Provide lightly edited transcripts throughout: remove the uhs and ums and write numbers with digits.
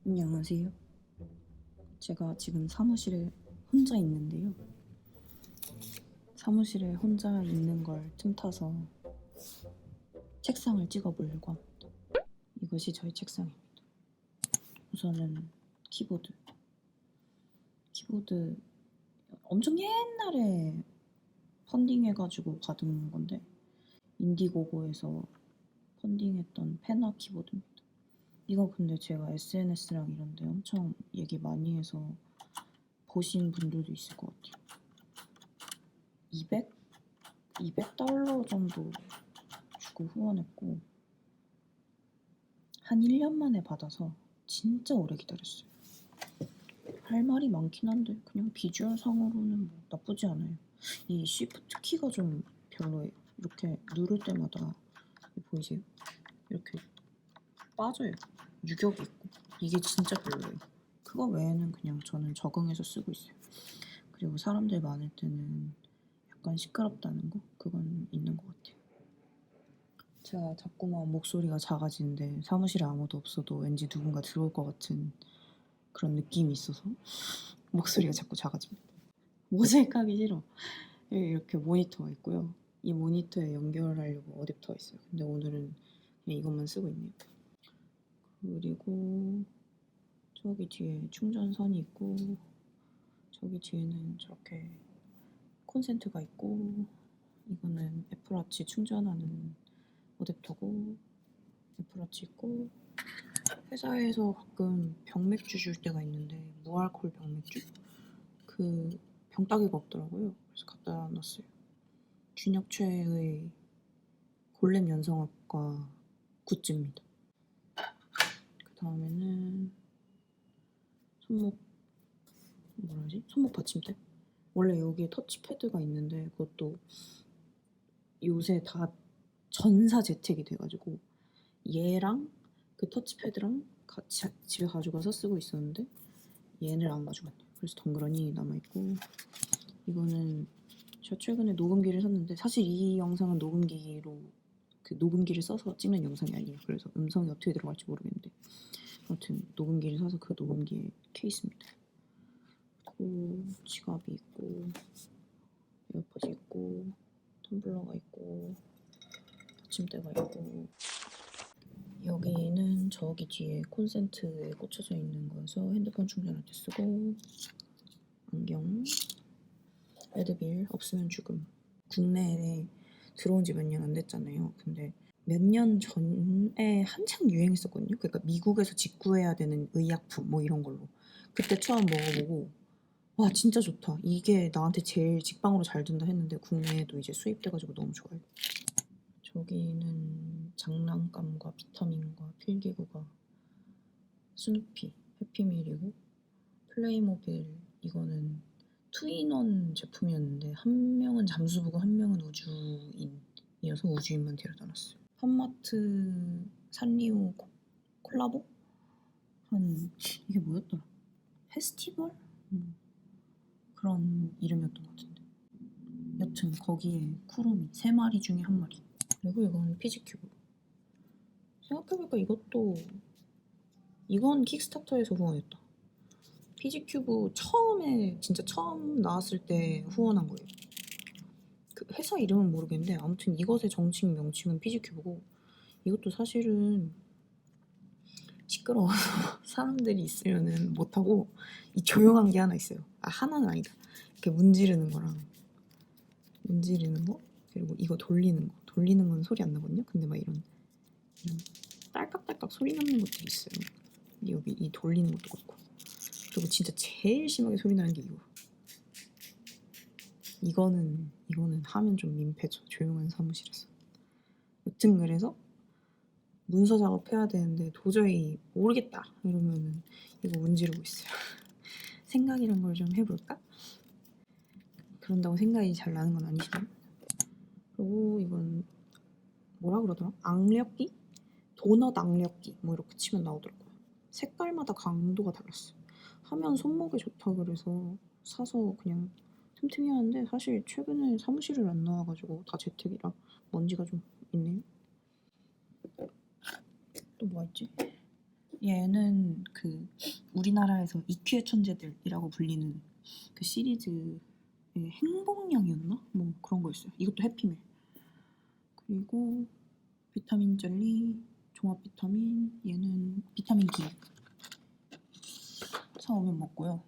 안녕하세요. 제가 지금 사무실에 혼자 있는데요. 사무실에 혼자 있는 걸 틈타서 책상을 찍어보려고 합니다. 이것이 저희 책상입니다. 우선은 키보드 엄청 옛날에 펀딩해가지고 받은 건데 인디고고에서 펀딩했던 페나 키보드입니다. 이거 근데 제가 SNS랑 이런데 엄청 얘기 많이 해서 보신 분들도 있을 것 같아요. 200달러 정도 주고 후원했고 한 1년 만에 받아서 진짜 오래 기다렸어요. 할 말이 많긴 한데 그냥 비주얼 상으로는 뭐 나쁘지 않아요. 이 쉬프트 키가 좀 별로예요. 이렇게 누를 때마다 보이세요? 이렇게 빠져요. 유격이 있고 이게 진짜 별로예요. 그거 외에는 그냥 저는 적응해서 쓰고 있어요. 그리고 사람들 많을 때는 약간 시끄럽다는 거? 그건 있는 것 같아요. 제가 자꾸만 목소리가 작아지는데 사무실에 아무도 없어도 왠지 누군가 들어올 것 같은 그런 느낌이 있어서 목소리가 자꾸 작아집니다. 모자이크 하기 싫어. 여기 이렇게 모니터가 있고요. 이 모니터에 연결하려고 어댑터가 있어요. 근데 오늘은 그냥 이것만 쓰고 있네요. 그리고 저기 뒤에 충전선이 있고 저기 뒤에는 저렇게 콘센트가 있고 이거는 애플워치 충전하는 어댑터고 애플워치 있고 회사에서 가끔 병맥주 줄 때가 있는데 무알콜 병맥주? 그 병따개가 없더라고요. 그래서 갖다 놨어요. 준혁최의 골렘 연성학과 굿즈입니다. 그 다음에는 손목 받침대? 원래 여기에 터치패드가 있는데 그것도 요새 다 전사 재택이 돼가지고 얘랑 그 터치패드랑 같이 집에 가져가서 쓰고 있었는데 얘를 안 가져갔네요. 그래서 덩그러니 남아있고 이거는 제가 최근에 녹음기를 샀는데 사실 이 영상은 녹음기로 그 녹음기를 써서 찍는 영상이 아니에요. 그래서 음성이 어떻게 들어갈지 모르겠는데 아무튼 녹음기를 사서 그 녹음기에 케이스입니다. 그리고 지갑이 있고 에어팟이 있고 텀블러가 있고 받침대가 있고 여기는 저기 뒤에 콘센트에 꽂혀져 있는 거여서 핸드폰 충전할 때 쓰고 안경 레드빌 없으면 죽음. 국내에 들어온 지 몇 년 안 됐잖아요. 근데 몇 년 전에 한창 유행했었거든요. 그러니까 미국에서 직구해야 되는 의약품 뭐 이런 걸로. 그때 처음 먹어보고 와 진짜 좋다. 이게 나한테 제일 직방으로 잘 된다 했는데 국내에도 이제 수입돼가지고 너무 좋아요. 저기는 장난감과 비타민과 필기구가 스누피, 해피밀이고 플레이모빌 이거는 투인원 제품이었는데 한 명은 잠수부고 한 명은 우주인이어서 우주인만 데려다 놨어요. 팜마트 산리오 콜라보? 이게 뭐였더라? 페스티벌? 그런 이름이었던 것 같은데 여튼 거기에 쿠루미 3마리 중에 1마리 그리고 이건 피지큐브 생각해보니까 이건 킥스타터에서 후원했다. 피지큐브 진짜 처음 나왔을 때 후원한 거예요. 그 회사 이름은 모르겠는데 아무튼 이것의 정식 명칭은 피지큐브고 이것도 사실은 시끄러워서 사람들이 있으면은 못하고 이 조용한 게 하나 있어요. 하나는 아니다. 이렇게 문지르는 거 그리고 이거 돌리는 건 소리 안 나거든요. 근데 막 이런 딸깍딸깍 소리 나는 것들이 있어요. 여기 이 돌리는 것도 그렇고 그리고 진짜 제일 심하게 소리 나는 게 이거는 하면 좀 민폐죠. 조용한 사무실에서. 여튼 그래서 문서 작업해야 되는데 도저히 모르겠다 이러면은 이거 문지르고 있어요. 생각이란 걸 좀 해볼까? 그런다고 생각이 잘 나는 건 아니지만 그리고 이건 뭐라 그러더라? 악력기? 도넛 악력기 뭐 이렇게 치면 나오더라고요. 색깔마다 강도가 달랐어요. 하면 손목에 좋다 그래서 사서 그냥 틈틈이 하는데 사실 최근에 사무실을 안 나와가지고 다 재택이라 먼지가 좀 있네요. 또 뭐가 있지? 얘는 그 우리나라에서 이퀴의 천재들이라고 불리는 그 시리즈의 행복량이었나? 뭐 그런 거였어요. 이것도 해피밀. 그리고 비타민 젤리, 종합 비타민, 얘는 비타민 D 사오면 먹고요.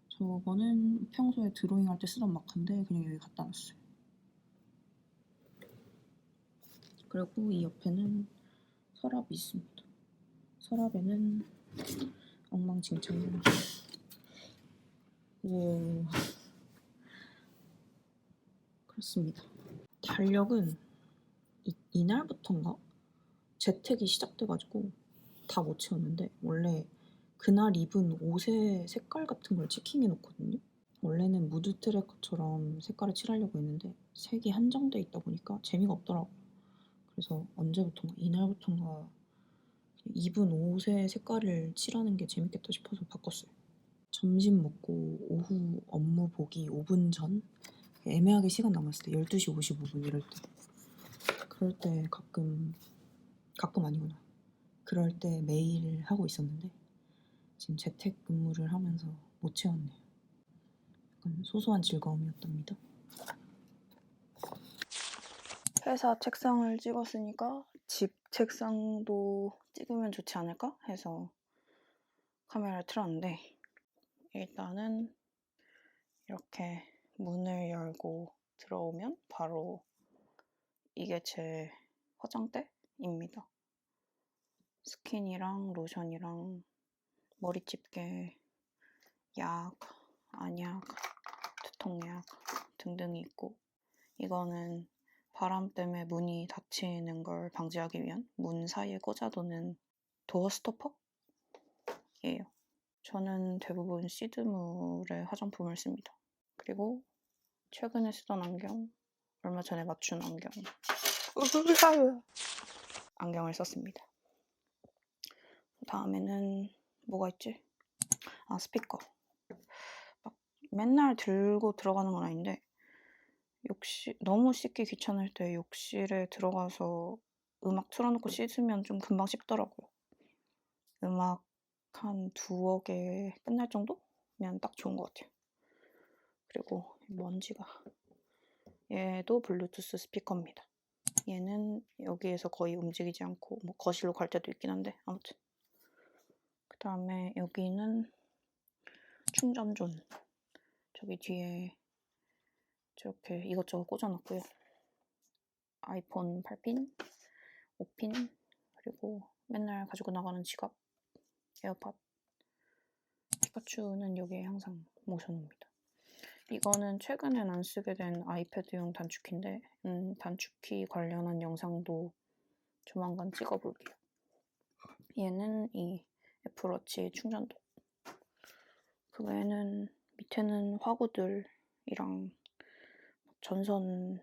저거는 평소에 드로잉 할 때 쓰던 마카인데 그냥 여기 갖다 놨어요. 그리고 이 옆에는 서랍이 있습니다. 서랍에는 엉망진창이에요. 오, 그렇습니다. 달력은 이날부터인가? 재택이 시작돼가지고 다 못 채웠는데 원래 그날 입은 옷의 색깔 같은 걸 체킹해 놓거든요. 원래는 무드 트래커처럼 색깔을 칠하려고 했는데 색이 한정돼 있다 보니까 재미가 없더라고요. 그래서 언제부턴가 이날부턴가 입은 옷의 색깔을 칠하는 게 재밌겠다 싶어서 바꿨어요. 점심 먹고 오후 업무 보기 5분 전 애매하게 시간 남았을 때 12시 55분 이럴 때 그럴 때 가끔 아니구나. 그럴 때 매일 하고 있었는데 지금 재택근무를 하면서 못 채웠네요. 약간 소소한 즐거움이었답니다. 회사 책상을 찍었으니까 집 책상도 찍으면 좋지 않을까 해서 카메라를 틀었는데 일단은 이렇게 문을 열고 들어오면 바로 이게 제 화장대입니다. 스킨이랑 로션이랑 머리 집게, 약, 안약, 두통약 등등이 있고 이거는 바람 때문에 문이 닫히는 걸 방지하기 위한 문 사이에 꽂아두는 도어 스토퍼예요. 저는 대부분 시드물의 화장품을 씁니다. 그리고 최근에 쓰던 안경, 얼마 전에 맞춘 안경을 썼습니다. 다음에는 뭐가 있지? 아, 스피커. 막 맨날 들고 들어가는 건 아닌데 너무 씻기 귀찮을 때 욕실에 들어가서 음악 틀어놓고 씻으면 좀 금방 씹더라고요. 음악 한 2억에 끝날 정도면 딱 좋은 것 같아요. 그리고 먼지가 얘도 블루투스 스피커입니다. 얘는 여기에서 거의 움직이지 않고 뭐 거실로 갈 때도 있긴 한데 아무튼 그 다음에 여기는 충전존 저기 뒤에 저렇게 이것저것 꽂아놨고요. 아이폰 8핀, 5핀 그리고 맨날 가지고 나가는 지갑, 에어팟 피카츄는 여기에 항상 모셔놓습니다. 이거는 최근엔 안 쓰게 된 아이패드용 단축키인데 단축키 관련한 영상도 조만간 찍어볼게요. 얘는 이 애플워치 충전도. 그 외에는 밑에는 화구들이랑 전선,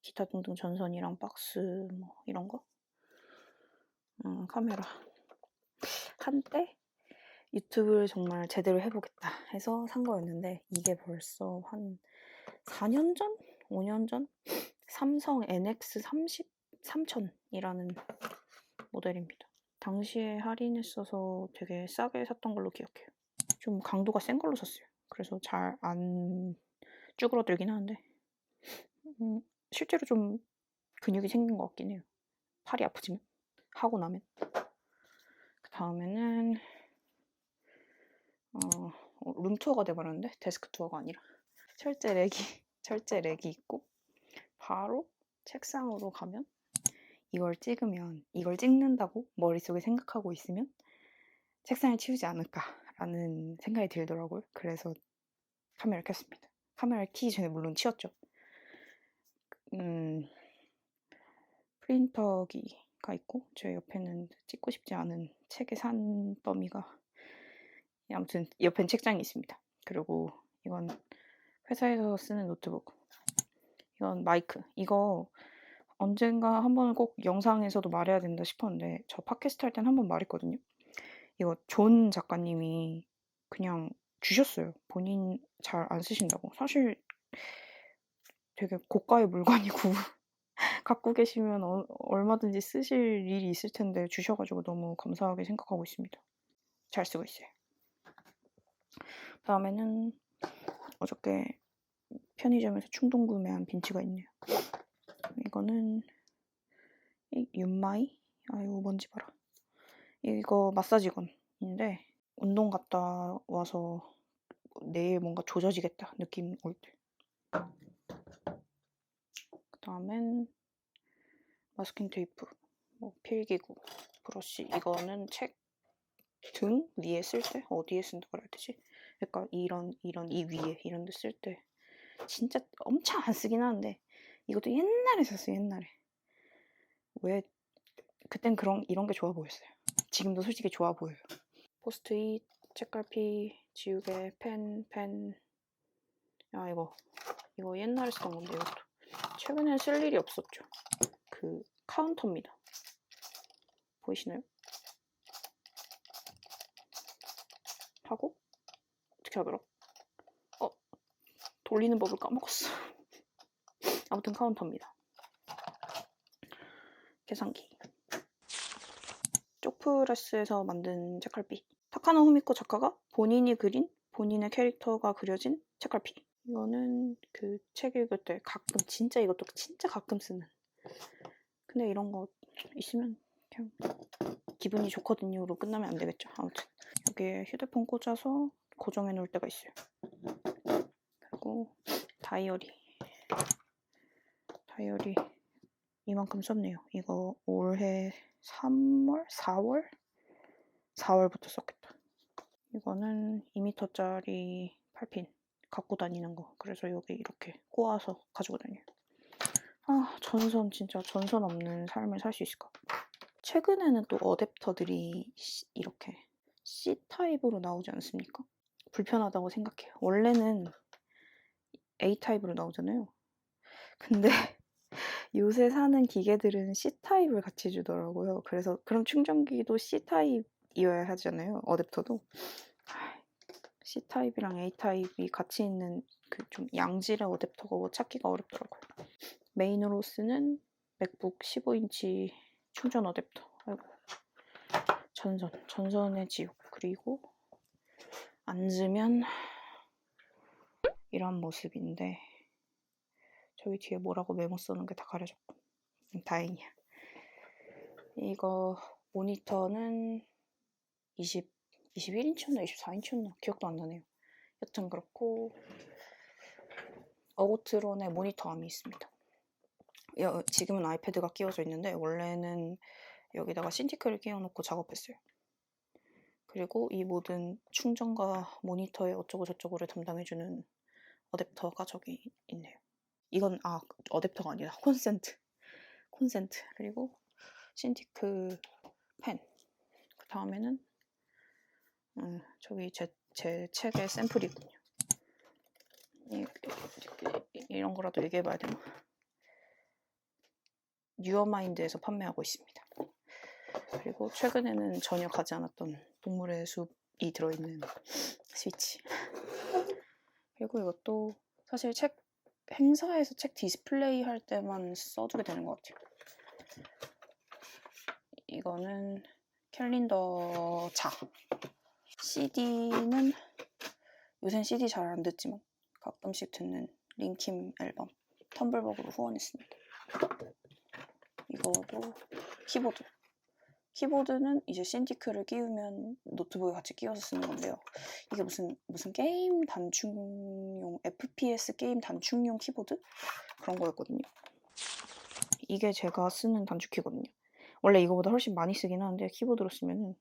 기타 등등 전선이랑 박스 뭐 이런 거. 카메라. 한때 유튜브를 정말 제대로 해보겠다 해서 산 거였는데 이게 벌써 한 4년 전? 5년 전? 삼성 NX30 3000이라는 모델입니다. 당시에 할인했어서 되게 싸게 샀던 걸로 기억해요. 좀 강도가 센 걸로 샀어요. 그래서 잘 안 쭈그러들긴 하는데 실제로 좀 근육이 생긴 것 같긴 해요. 팔이 아프지만 하고 나면. 그 다음에는 룸투어가 돼버렸는데 데스크 투어가 아니라 철제 렉이 있고 바로 책상으로 가면 이걸 찍는다고 머릿속에 생각하고 있으면 책상을 치우지 않을까라는 생각이 들더라고요. 그래서 카메라를 켰습니다. 카메라를 켜기 전에 물론 치웠죠. 프린터기가 있고 저 옆에는 찍고 싶지 않은 책의 산더미가 아무튼 옆엔 책장이 있습니다. 그리고 이건 회사에서 쓰는 노트북. 이건 마이크. 이거 언젠가 한번 꼭 영상에서도 말해야 된다 싶었는데 저 팟캐스트 할 땐 한번 말했거든요. 이거 존 작가님이 그냥 주셨어요. 본인 잘 안 쓰신다고. 사실 되게 고가의 물건이고 갖고 계시면 얼마든지 쓰실 일이 있을 텐데 주셔가지고 너무 감사하게 생각하고 있습니다. 잘 쓰고 있어요. 다음에는 어저께 편의점에서 충동 구매한 빈치가 있네요. 이거는 윤마이? 아 이거 뭔지 봐라. 이거 마사지건인데 운동 갔다 와서 내일 뭔가 조져지겠다 느낌 올 때. 그 다음엔 마스킹 테이프, 뭐 필기구, 브러쉬. 이거는 책 등 위에 쓸 때 어디에 쓴다고 해야 되지? 그러니까 이런 이 위에 이런 데 쓸 때 진짜 엄청 안 쓰긴 하는데 이것도 옛날에 샀어요. 옛날에. 왜 그땐 이런 게 좋아 보였어요. 지금도 솔직히 좋아 보여요. 포스트잇, 책갈피, 지우개, 펜. 야 이거 옛날에 쓰던 건데 이것도 최근엔 쓸 일이 없었죠. 그 카운터입니다. 보이시나요? 하고 어떻게 하더라? 돌리는 법을 까먹었어. 아무튼 카운터입니다. 계산기. 쪽프레스에서 만든 책갈피. 타카노 후미코 작가가 본인이 그린 본인의 캐릭터가 그려진 책갈피. 이거는 그 책 읽을 때 가끔 진짜 이것도 진짜 가끔 쓰는. 근데 이런 거 있으면 그냥 기분이 좋거든요로 끝나면 안 되겠죠. 아무튼 여기에 휴대폰 꽂아서 고정해 놓을 때가 있어요. 그리고 다이어리 이만큼 썼네요. 이거 올해 3월? 4월부터 썼겠다. 이거는 2m짜리 8핀 갖고 다니는 거. 그래서 여기 이렇게 꼬아서 가지고 다녀요. 아, 진짜 전선 없는 삶을 살 수 있을까? 최근에는 또 어댑터들이 이렇게 C타입으로 나오지 않습니까? 불편하다고 생각해요. 원래는 A타입으로 나오잖아요. 근데 요새 사는 기계들은 C타입을 같이 주더라고요. 그래서 그럼 충전기도 C타입이어야 하잖아요. 어댑터도. C타입이랑 A타입이 같이 있는 그 좀 양질의 어댑터가 찾기가 어렵더라고요. 메인으로 쓰는 맥북 15인치 충전 어댑터. 아이고. 전선의 지옥. 그리고 앉으면 이런 모습인데 저기 뒤에 뭐라고 메모 써놓은 게 다 가려졌고 다행이야. 이거 모니터는 21인치였나 24인치였나 기억도 안 나네요. 여튼 그렇고 어고트론에 모니터 암이 있습니다. 지금은 아이패드가 끼워져 있는데 원래는 여기다가 신티크를 끼워놓고 작업했어요. 그리고 이 모든 충전과 모니터의 어쩌고 저쩌고를 담당해주는 어댑터가 저기 있네요. 이건 어댑터가 아니라 콘센트. 그리고 신티크 펜. 그 다음에는 저기 제 책의 샘플이군요. 이런 거라도 얘기해봐야 되나? 뉴어마인드에서 판매하고 있습니다. 그리고 최근에는 전혀 가지 않았던 동물의 숲이 들어있는 스위치. 그리고 이것도 사실 행사에서 책 디스플레이 할 때만 써주게 되는 것 같아요. 이거는 캘린더 자. CD는 요샌 CD 잘 안 듣지만 가끔씩 듣는 링킴 앨범 텀블벅으로 후원했습니다. 이거도 키보드는 이제 신티크를 끼우면 노트북에 같이 끼워서 쓰는 건데요. 이게 무슨 게임 단축용 FPS 게임 단축용 키보드? 그런 거였거든요. 이게 제가 쓰는 단축키거든요. 원래 이거보다 훨씬 많이 쓰긴 하는데 키보드로 쓰면은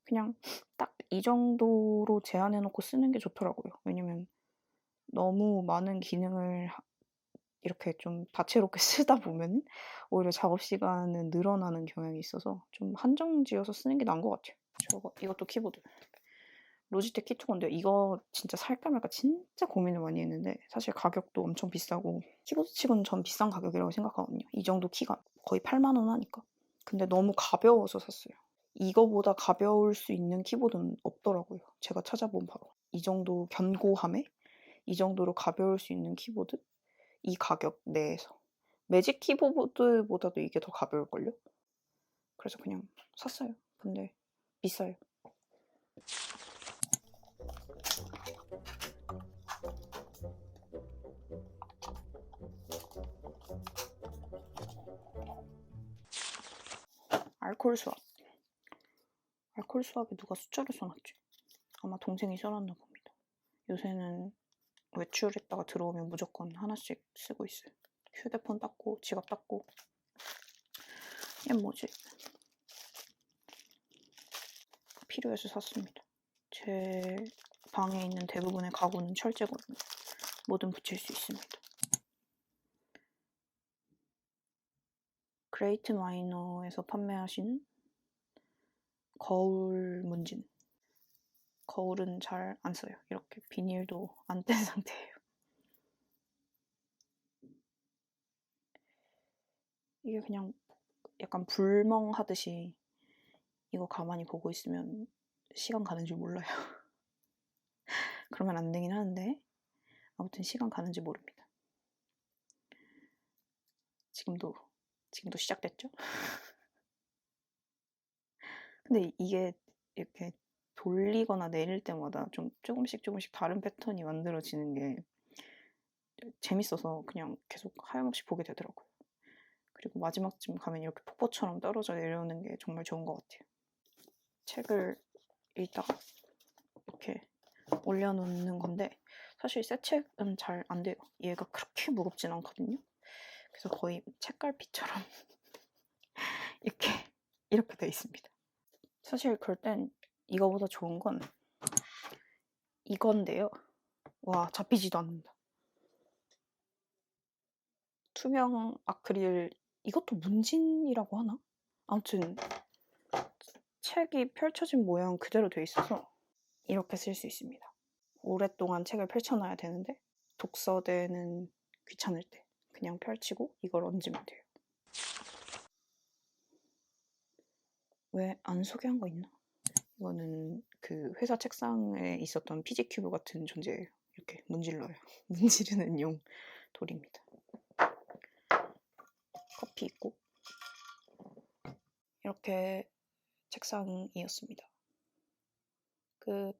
그냥 딱 이 정도로 제한해놓고 쓰는 게 좋더라고요. 왜냐면 너무 많은 기능을 이렇게 좀 다채롭게 쓰다 보면 오히려 작업 시간은 늘어나는 경향이 있어서 좀 한정지어서 쓰는 게 나은 것 같아요. 이것도 키보드. 로지텍 키투건데 이거 진짜 살까 말까 진짜 고민을 많이 했는데 사실 가격도 엄청 비싸고 키보드 치고는 전 비싼 가격이라고 생각하거든요. 이 정도 키가 거의 8만 원 하니까. 근데 너무 가벼워서 샀어요. 이거보다 가벼울 수 있는 키보드는 없더라고요. 제가 찾아본 바로. 이 정도 견고함에 이 정도로 가벼울 수 있는 키보드? 이 가격 내에서. 매직 키보드보다도 이게 더 가벼울걸요? 그래서 그냥 샀어요. 근데 비싸요. 알코올 수압. 알코올 수압에 누가 숫자를 써놨지? 아마 동생이 써놨나 봅니다. 요새는 외출했다가 들어오면 무조건 하나씩 쓰고 있어요. 휴대폰 닦고 지갑 닦고. 얘 뭐지? 필요해서 샀습니다. 제 방에 있는 대부분의 가구는 철제거든요. 뭐든 붙일 수 있습니다. 그레이트 마이너에서 판매하시는 거울 문진. 거울은 잘 안 써요. 이렇게 비닐도 안 뗀 상태예요. 이게 그냥 약간 불멍하듯이 이거 가만히 보고 있으면 시간 가는 줄 몰라요. 그러면 안 되긴 하는데 아무튼 시간 가는지 모릅니다. 지금도 시작됐죠? 근데 이게 이렇게 돌리거나 내릴 때마다 좀 조금씩 다른 패턴이 만들어지는 게 재밌어서 그냥 계속 하염없이 보게 되더라고요. 그리고 마지막쯤 가면 이렇게 폭포처럼 떨어져 내려오는 게 정말 좋은 것 같아요. 책을 읽다가 이렇게 올려놓는 건데 사실 새 책은 잘 안 돼요. 얘가 그렇게 무겁진 않거든요. 그래서 거의 책갈피처럼 이렇게 돼 있습니다. 사실 그럴 땐 이거보다 좋은 건 이건데요. 와, 잡히지도 않는다. 투명 아크릴, 이것도 문진이라고 하나? 아무튼 책이 펼쳐진 모양 그대로 돼 있어서 이렇게 쓸 수 있습니다. 오랫동안 책을 펼쳐놔야 되는데 독서대는 귀찮을 때 그냥 펼치고 이걸 얹으면 돼요. 왜 안 소개한 거 있나? 이거는 그 회사 책상에 있었던 피지 큐브 같은 존재예요. 이렇게 문질러요. 문지르는 용 돌입니다. 커피 있고 이렇게 책상이었습니다. 끝.